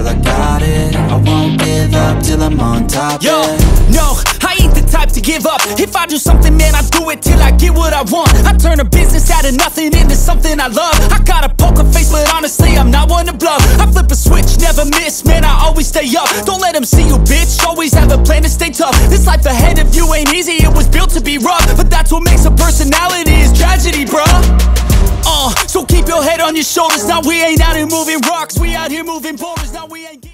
till I got it. I won't give up till I'm on top. Yo, no, I ain't the type to give up. If I do something, man, I do it till I get what I want. I turn a business out of nothing into something I love. I got a poker face, but honestly, I'm not one to bluff. I flip a switch, never miss, man, I always stay up. Don't let them see you, bitch, always have a plan to stay tough. This life ahead of you ain't easy, it was built to be rough. But that's what makes a personality, is tragedy, bruh. So keep your head on your shoulders. Now we ain't out here moving rocks, we out here moving boulders. Now we ain't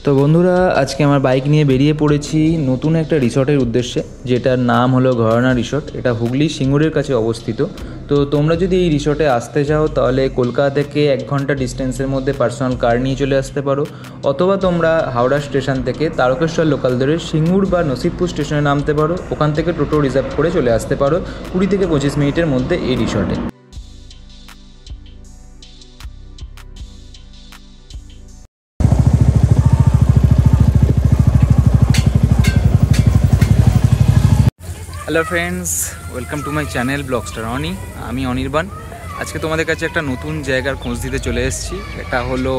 তো বন্ধুরা, আজকে আমার bike নিয়ে বেরিয়ে পড়েছি নতুন একটা রিসর্টের উদ্দেশ্যে, যেটার নাম হলো ঘরানা রিসর্ট। এটা হুগলি সিঙ্গুরের কাছে অবস্থিত। তো তোমরা যদি এই রিসর্টে আসতে চাও তাহলে কলকাতা থেকে 1 ঘন্টা ডিস্টেন্সের মধ্যে পার্সোনাল কার নিয়ে চলে আসতে পারো, অথবা তোমরা হাওড়া স্টেশন থেকে তারকেশ্বর লোকাল ধরে সিঙ্গুর বা নসিবপুর স্টেশনে নামতে পারো। ওখান থেকে টোটো রিজার্ভ করে চলে আসতে পারো 20 থেকে 25 মিনিটের মধ্যে এই রিসর্টে। Hello friends, welcome to my channel Blogstar Ani. আমি অনির্বাণ। আজকে তোমাদের কাছে একটা নতুন জায়গার খোঁজ দিতে চলে এসেছি। এটা হলো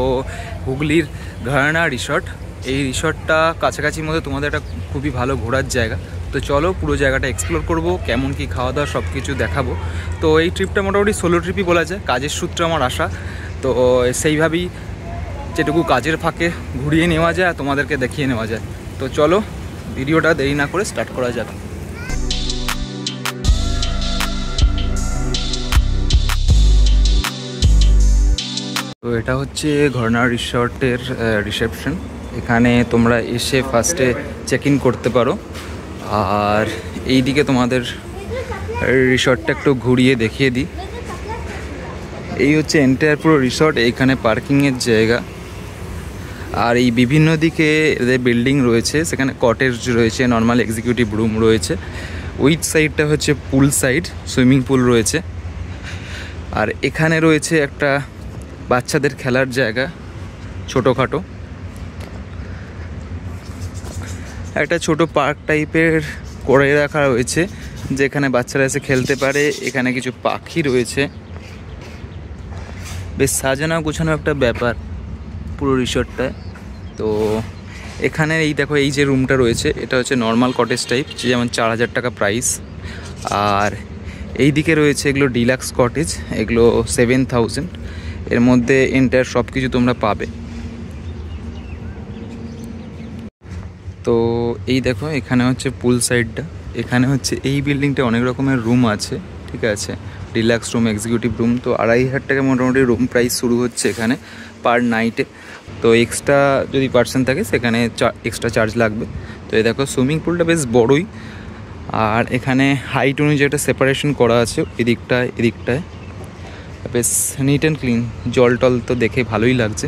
হুগলির ঘরানা রিসর্ট। এই রিসর্টটা কাছাকাছির মধ্যে তোমাদের একটা খুবই ভালো ঘোরার জায়গা। তো চলো পুরো জায়গাটা এক্সপ্লোর করব, কেমন কি খাওয়া দাওয়া সব কিছু দেখাবো। তো এই ট্রিপটা মোটামুটি সোলো ট্রিপই বলা যায়, কাজের সূত্রে আমার আসা। তো সেইভাবেই যেটুকু কাজের ফাঁকে ঘুরিয়ে নেওয়া যায় আর তোমাদেরকে দেখিয়ে নেওয়া যায়। তো চলো ভিডিওটা দেরি না করে স্টার্ট করা যাক। তো এটা হচ্ছে ঘরানা রিসর্টের রিসেপশন। এখানে তোমরা এসে ফার্স্টে চেক ইন করতে পারো। আর এই দিকে তোমাদের রিসর্টটা একটু ঘুরিয়ে দেখিয়ে দিই। এই হচ্ছে এন্টায়ার পুরো রিসর্ট। এইখানে পার্কিংয়ের জায়গা। আর এই বিভিন্ন দিকে এদের বিল্ডিং রয়েছে, সেখানে কটেজ রয়েছে, নর্মাল এক্সিকিউটিভ রুম রয়েছে। ওই সাইডটা হচ্ছে পুল সাইড, সুইমিং পুল রয়েছে। আর এখানে রয়েছে একটা বাচ্চাদের খেলার জায়গা, ছোটোখাটো একটা ছোট পার্ক টাইপের করে রাখা রয়েছে, যেখানে বাচ্চারা এসে খেলতে পারে। এখানে কিছু পাখি রয়েছে, বেশ সাজানো গোছানো একটা ব্যাপার পুরো রিসর্টটায়। তো এখানে এই দেখো, এই যে রুমটা রয়েছে এটা হচ্ছে নর্মাল কটেজ টাইপ, যেমন 4000 টাকা প্রাইস। আর এই দিকে রয়েছে এগুলো ডিলাক্স কটেজ, এগুলো 7000। এর মধ্যে এন্টায়ার সব কিছু তোমরা পাবে। তো এই দেখো, এখানে হচ্ছে পুল সাইডটা। এখানে হচ্ছে এই বিল্ডিংটা অনেক রকমের রুম আছে, ঠিক আছে, ডিলাক্স রুম, এক্সিকিউটিভ রুম। তো 2500 টাকা মোটামুটি রুম প্রাইস শুরু হচ্ছে এখানে পার নাইটে। তো এক্সট্রা যদি পার্সন থাকে সেখানে এক্সট্রা চার্জ লাগবে। তো এই দেখো, সুইমিং পুলটা বেশ বড়ই। আর এখানে হাইট অনুযায়ী একটা সেপারেশন করা আছে, এদিকটায় বেশ নিট অ্যান্ড ক্লিন। জল টল তো দেখে ভালোই লাগছে।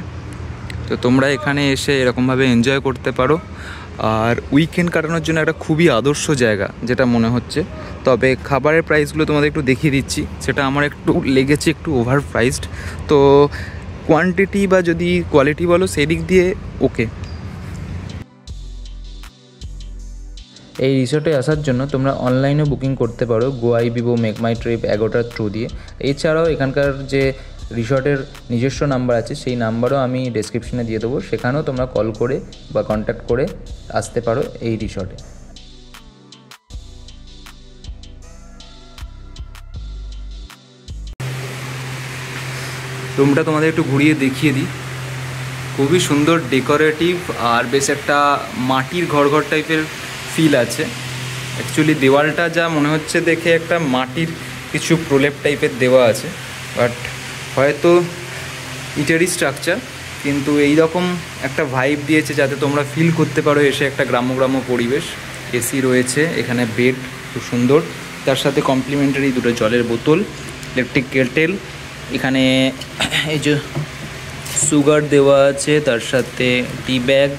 তো তোমরা এখানে এসে এরকমভাবে এনজয় করতে পারো। আর উইকেন্ড কাটানোর জন্য একটা খুবই আদর্শ জায়গা যেটা মনে হচ্ছে। তবে খাবারের প্রাইসগুলো তোমাদের একটু দেখিয়ে দিচ্ছি, সেটা আমার একটু লেগেছে একটু ওভার প্রাইসড। তো কোয়ান্টিটি বা যদি কোয়ালিটি বলো সেই দিক দিয়ে ওকে। এই রিসর্টে আসার জন্য তোমরা অনলাইনেও বুকিং করতে পারো, গোয়াই বিবো, মেক মাই ট্রিপ, এগোটার থ্রু দিয়ে। এছাড়াও এখানকার যে রিসর্টের নিজস্ব নাম্বার আছে সেই নাম্বারও আমি ডেসক্রিপশনে দিয়ে দেবো, সেখানেও তোমরা কল করে বা কন্ট্যাক্ট করে আসতে পারো এই রিসর্টে। রুমটা তোমাদের একটু ঘুরিয়ে দেখিয়ে দিই। খুবই সুন্দর ডেকোরেটিভ আর বেশ একটা মাটির ঘর টাইপের ফিল আছে। অ্যাকচুয়ালি দেওয়ালটা যা মনে হচ্ছে দেখে একটা মাটির কিছু প্রলেপ টাইপের দেওয়া আছে, বাট হয়তো ইটেরই স্ট্রাকচার, কিন্তু এই রকম একটা ভাইব দিয়েছে যাতে তোমরা ফিল করতে পারো এসে একটা গ্রাম্য পরিবেশ। এসি রয়েছে, এখানে বেড খুব সুন্দর, তার সাথে কমপ্লিমেন্টারি 2টো জলের বোতল, ইলেকট্রিক কেটেল, এখানে এই যে সুগার দেওয়া আছে, তার সাথে টি ব্যাগ,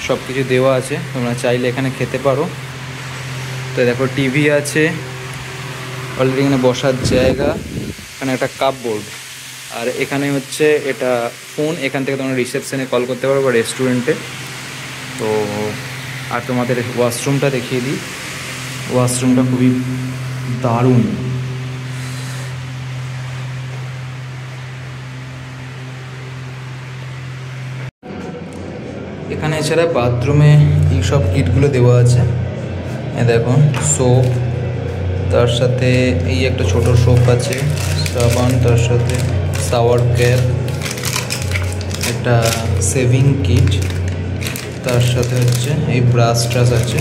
সব কিছু দেওয়া আছে, তোমরা চাইলে এখানে খেতে পারো। তো দেখো টিভি আছে, অলরেডি এখানে বসার জায়গা, এখানে একটা কাপবোর্ড। আর এখানে হচ্ছে এটা ফোন, এখান থেকে তোমরা রিসেপশনে কল করতে পারো বা রেস্টুরেন্টে। তো আর তোমাদের ওয়াশরুমটা দেখিয়ে দিই। ওয়াশরুমটা খুবই দারুণ। এখানে এছাড়া বাথরুমে এই সব কিটগুলো দেওয়া আছে। দেখুন সোপ, তার সাথে এই একটা ছোট সোপ আছে, সাবান, তার সাথে শাওয়ার ক্যাপ, একটা সেভিং কিট, তার সাথে হচ্ছে এই ব্রাশ ট্রাশ আছে।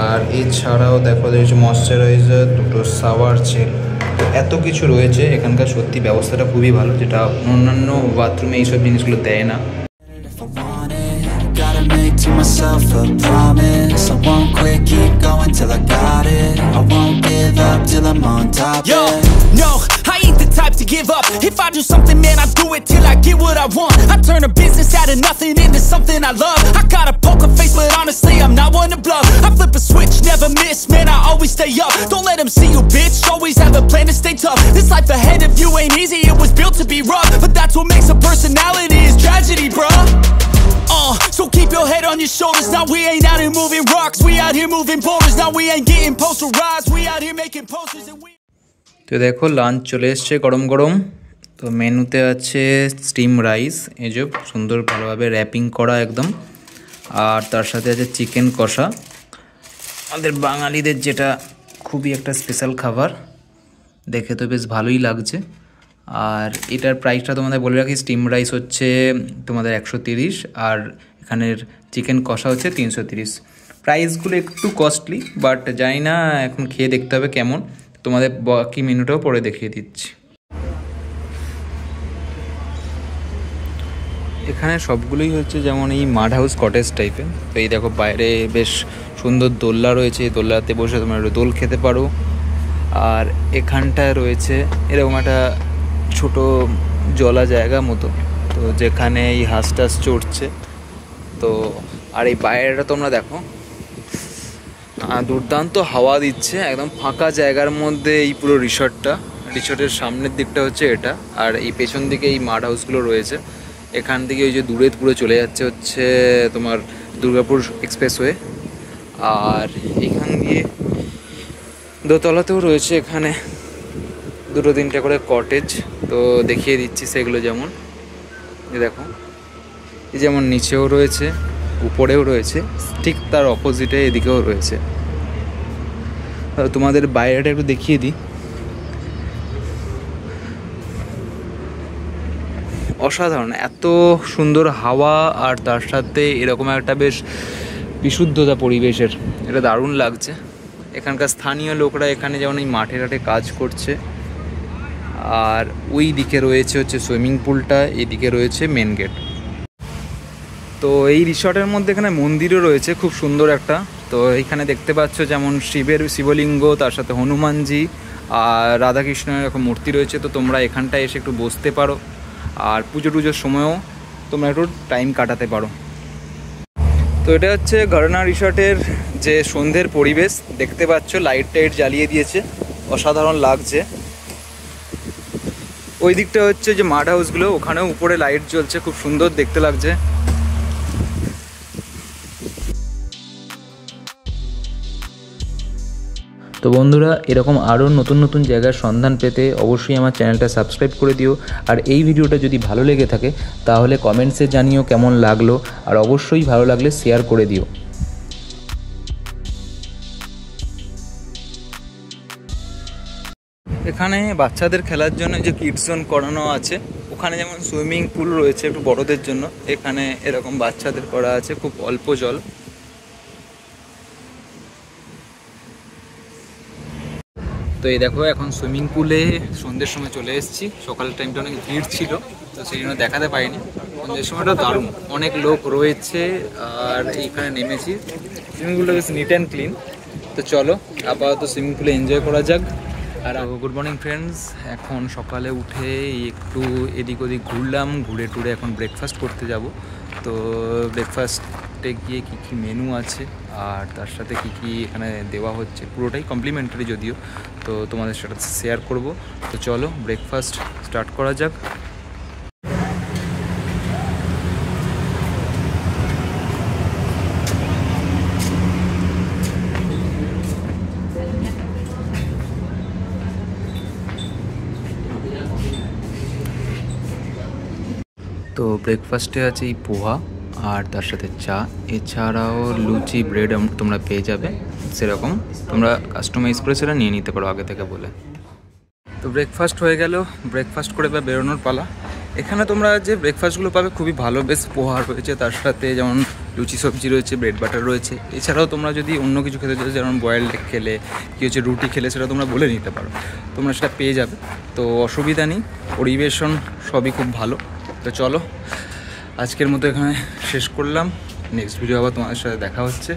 আর এছাড়াও দেখো রয়েছে ময়শ্চারাইজার, দুটো শাওয়ার জেল। তো এত কিছু রয়েছে এখানকার, সত্যি ব্যবস্থাটা খুবই ভালো, যেটা অন্যান্য বাথরুমে এইসব জিনিসগুলো দেয় না। Gotta make to myself a promise. I won't quit, keep going till I got it. I won't give up till I'm on top. Yo, no, I ain't the type to give up. If I do something, man, I do it till I get what I want. I turn a business out of nothing into something I love. I got a poker face, but honestly, I'm not one to bluff. I flip a switch, never miss, man, I always stay up. Don't let them see you, bitch, always have a plan to stay tough. This life ahead of you ain't easy, it was built to be rough. But that's what makes a personality, is tragedy, bruh. So keep your head on your shoulders. Now we ain't out here moving rocks, we out here moving boulders. Now we ain't getting posterized, we out here making posters and we... তো দেখো lunch চলে এসছে গরম গরম। তো মেনুতে আছে steam rice, এই যে সুন্দর ভালোভাবে র্যাপিং করা একদম, আর তার সাথে আছে চিকেন কষা, আমাদের বাঙালিদের যেটা খুবই একটা স্পেশাল খাবার, দেখে তো বেশ ভালোই লাগছে। আর এটার প্রাইসটা তোমাদের বলে রাখি, স্টিম রাইস হচ্ছে তোমাদের 130, আর এখানের চিকেন কষা হচ্ছে 330। প্রাইসগুলো একটু কস্টলি, বাট জানি না, এখন খেয়ে দেখতে হবে কেমন। তোমাদের বাকি মেনুটাও পরে দেখিয়ে দিচ্ছি। এখানে সবগুলোই হচ্ছে যেমন এই মাড হাউস কটেজ টাইপের। তো এই দেখো বাইরে বেশ সুন্দর দোলনা রয়েছে, এই দোলনাতে বসে তোমরা দোল খেতে পারো। আর এখানটায় রয়েছে এরকম একটা ছোট জলা জায়গা মতো, তো যেখানে এই হাঁস টাস চড়ছে। তো আর এই বাইরেটা তোমরা দেখো, দুর্দান্ত হাওয়া দিচ্ছে, একদম ফাঁকা জায়গার মধ্যে এই পুরো রিসর্টের সামনের দিকটা হচ্ছে এটা, আর এই পেছন দিকে এই মাড হাউসগুলো রয়েছে। এখান থেকে ওই যে দূরে পুরো চলে যাচ্ছে হচ্ছে তোমার দুর্গাপুর এক্সপ্রেসওয়ে। আর এখান দিয়ে দোতলাতেও রয়েছে এখানে 2-3টে করে কটেজ, তো দেখিয়ে দিচ্ছি সেগুলো। যেমন দেখো, এই যেমন নিচেও রয়েছে, উপরেও রয়েছে, ঠিক তার অপোজিটে এদিকেও রয়েছে। তোমাদের বাইরেটা একটু দেখিয়ে দিই। অসাধারণ, এত সুন্দর হাওয়া, আর তার সাথে এরকম একটা বেশ বিশুদ্ধতা পরিবেশের, এটা দারুণ লাগছে। এখানকার স্থানীয় লোকরা এখানে যেমন এই মাঠে ঘাটে কাজ করছে। আর ওই দিকে রয়েছে হচ্ছে সুইমিং পুলটা, এদিকে রয়েছে মেন গেট। তো এই রিসর্টের মধ্যে এখানে মন্দিরও রয়েছে খুব সুন্দর একটা। তো এইখানে দেখতে পাচ্ছ যেমন শিবলিঙ্গ, তার সাথে হনুমানজি আর রাধাকৃষ্ণের এরকম মূর্তি রয়েছে। তো তোমরা এখানটায় এসে একটু বসতে পারো, আর পুজোর সময়ও তোমরা একটু টাইম কাটাতে পারো। তো এটা হচ্ছে ঘরনা রিসর্টের যে সন্ধ্যের পরিবেশ, দেখতে পাচ্ছ লাইট টাইট জ্বালিয়ে দিয়েছে, অসাধারণ লাগছে। ওই দিকটা হচ্ছে যে মাড হাউসগুলো, ওখানেও উপরে লাইট জ্বলছে, খুব সুন্দর দেখতে লাগছে। তো বন্ধুরা, এরকম আরও নতুন নতুন জায়গার সন্ধান পেতে অবশ্যই আমার চ্যানেলটা সাবস্ক্রাইব করে দিও। আর এই ভিডিওটা যদি ভালো লেগে থাকে তাহলে কমেন্টসে জানিও কেমন লাগলো, আর অবশ্যই ভালো লাগলে শেয়ার করে দিও। এখানে বাচ্চাদের খেলার জন্য যে কিডস জোন করানো আছে, ওখানে যেমন সুইমিং পুল রয়েছে একটু বড়দের জন্য, এখানে এরকম বাচ্চাদের করা আছে, খুব অল্প জল। তো এই দেখো এখন সুইমিং পুলে সন্ধ্যের সময় চলে এসেছি। সকালের টাইমটা অনেক ভিড় ছিল, তো সেই জন্য দেখাতে পারিনি। সন্ধ্যের সময়টা দারুণ, অনেক লোক রয়েছে। আর এইখানে নেমেছি, সুইমিং পুলটা বেশ নিট অ্যান্ড ক্লিন। তো চলো আপাতত সুইমিং পুলে এনজয় করা যাক। আর গুড মর্নিং ফ্রেন্ডস, এখন সকালে উঠে একটু এদিক ওদিক ঘুরলাম, ঘুরে টুরে এখন ব্রেকফাস্ট করতে যাব। তো ব্রেকফাস্টে গিয়ে কী কী মেনু আছে আর তার সাথে কী কী এখানে দেওয়া হচ্ছে, পুরোটাই কমপ্লিমেন্টারি যদিও, তো তোমাদের সাথে শেয়ার করব। তো চলো ব্রেকফাস্ট স্টার্ট করা যাক। তো ব্রেকফাস্টে আছে এই পোহা, আর তার সাথে চা। এছাড়াও লুচি ব্রেড তোমরা পেয়ে যাবে, সেরকম তোমরা কাস্টমাইজ করে সেটা নিয়ে নিতে পারো আগে থেকে বলে। তো ব্রেকফাস্ট হয়ে গেল, ব্রেকফাস্ট করে বা বেরোনোর পালা। এখানে তোমরা যে ব্রেকফাস্টগুলো পাবে খুবই ভালো, বেশ পোহা রয়েছে, তার সাথে যেমন লুচি সবজি রয়েছে, ব্রেড বাটার রয়েছে। এছাড়াও তোমরা যদি অন্য কিছু খেতে চাও, যেমন বয়েলড এগ খেলে কী হচ্ছে রুটি খেলে, সেটা তোমরা বলে নিতে পারো, তোমরা সেটা পেয়ে যাবে। তো অসুবিধা নেই, পরিবেশন সবই খুব ভালো। তো চলো আজকের মতো এখানে শেষ করলাম, নেক্সট ভিডিও আবার তোমাদের সাথে দেখা হচ্ছে।